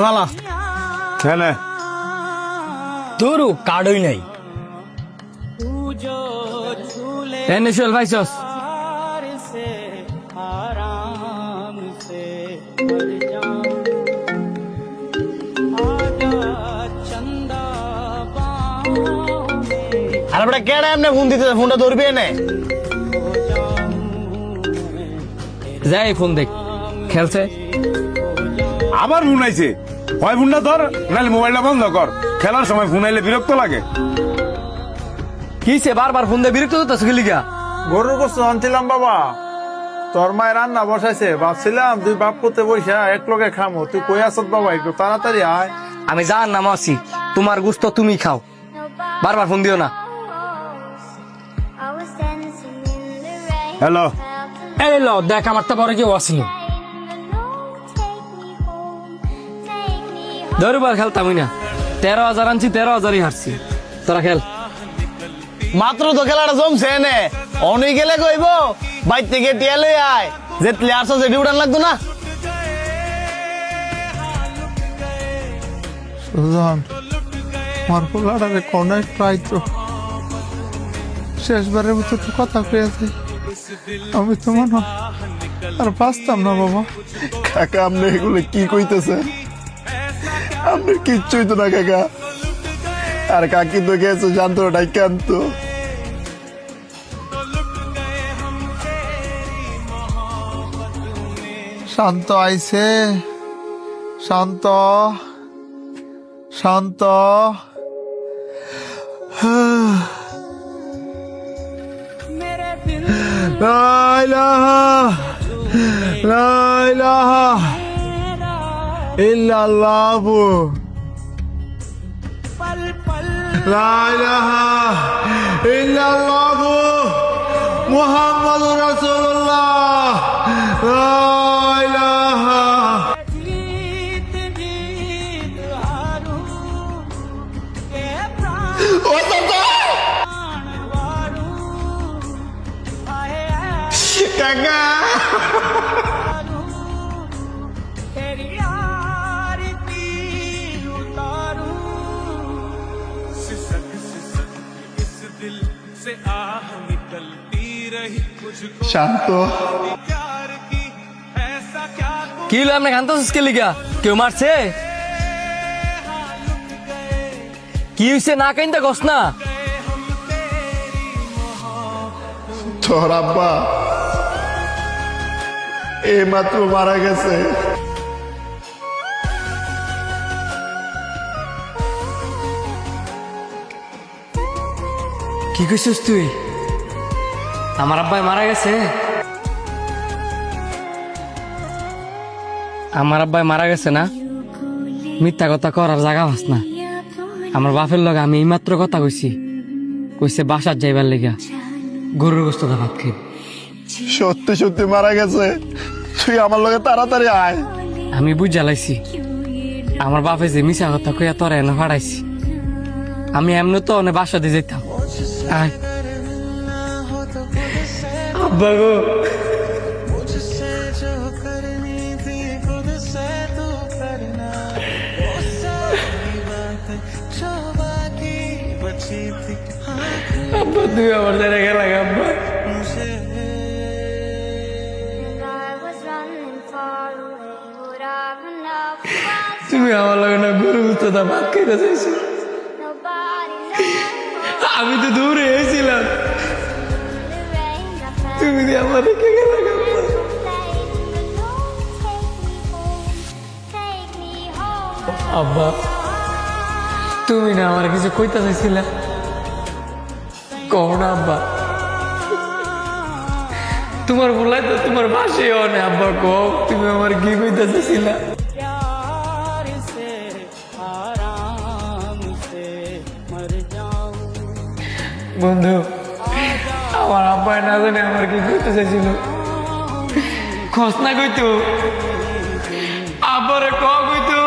ভালা হ্যাঁ তোরও কার্ডই নাই এনে চল ভাইছস আর আমরা কেডা এমনি ফোন দিতে ফোনটা ধরবি এনে যাই ফোন দেখ খেলছে আবার ফোন আইছে হয় ফোনটা ধর নাহলে মোবাইলটা বন্ধ কর খেলার সময় ফোন আইলে বিরক্ত লাগে কিসে বারবার ফোন দিয়ে বিরক্ত হতো গিলিগা গরুর গোস্ত আনছিলাম বাবা, তোর মায়ের রান্না বসাইছে, ভাবছিলাম তুই বাপ করতে বসা এক লগে খামো, তুই কই আসত বাবা, একটু তাড়াতাড়ি আয়। আমি জান নাম আছি তোমার গুস্ত তুমি খাও বারবার ফোন দিও না হ্যালো এই ল দেখ আমার তো বড় কেউ আসেনি দরবার খেলতামই না 13,000 আনছি 13,000ই হারছি তোরা খেল মাত্র তো খেলাটা জমছে এনে অনেক গেলে কইব বাইর থেকে টিয়া লই আয় যে প্লেয়ার আছে উড়ান লাগতো না সুজন আমার পোলাটারে কোনায় প্রায় তো শেষবারের মতো তো কথা কয়েছে, আমি তো মনে হয় আর বাঁচতাম না বাবা। কাকা আপনি এগুলো কি কইতেছেন? আপনি কিচ্ছুই তো না কাকা। আর কাকি তো গেছে শান্ত ডাইকান্ত। শান্ত আইছে, শান্ত শান্ত লা ইলাহা লা ইলাহা ইল্লাল্লাহ লা ইলাহা ইল্লাল্লাহ মুহাম্মাদুর রাসূলুল্লাহ লা ইলাহা। কাকা শান্ত কি হলো আপনি কান্দতেছিস কে লিগা কেউ মারছে কি হইছে না কাইন্দা গস না তোর আব্বা এই মাত্র মারা গেছে। কি কইছিস তুই আমার আব্বাই মারা গেছে আমার আব্বাই মারা গেছে না মিথ্যা কথা করার জায়গা পাস না আমার বাপের লগে আমি এইমাত্র কথা কইছি কইছে বাসার যাইবার লেগা গরুর গোস্ত দা ভাত খাই সত্যি সত্যি মারা গেছে, তুই আমার লগে তাড়াতাড়ি আয়। আমি বুঝ জ্বালাইছি আমার বাপে যে মিশা কথা কইয়া তোর এনে ফাড়াইছি আমি এমনি তো অনেক বাসা দিয়ে যেতাম আয় আব্বা গো আব্বা তুই আমার জায়গায় গেলা আব্বা তুমি আমার লাগে না গরু তো ভাত খাইতে চাইছো আমি তো দূরে এসেছিলাম তুমি দিয়ে আমার রেখে গেলে আব্বা তুমি না আমার কিছু কইতে চাইছিলা কও না আব্বা তোমার বলাই তো তোমার বাসেও না আব্বা কও তুমি আমার কি কইতে চাইছিলা বন্ধু আমার আব্বাই না জানে আমার কি করতে চাইছিল খস না কইতো আব্বারে ক কইতো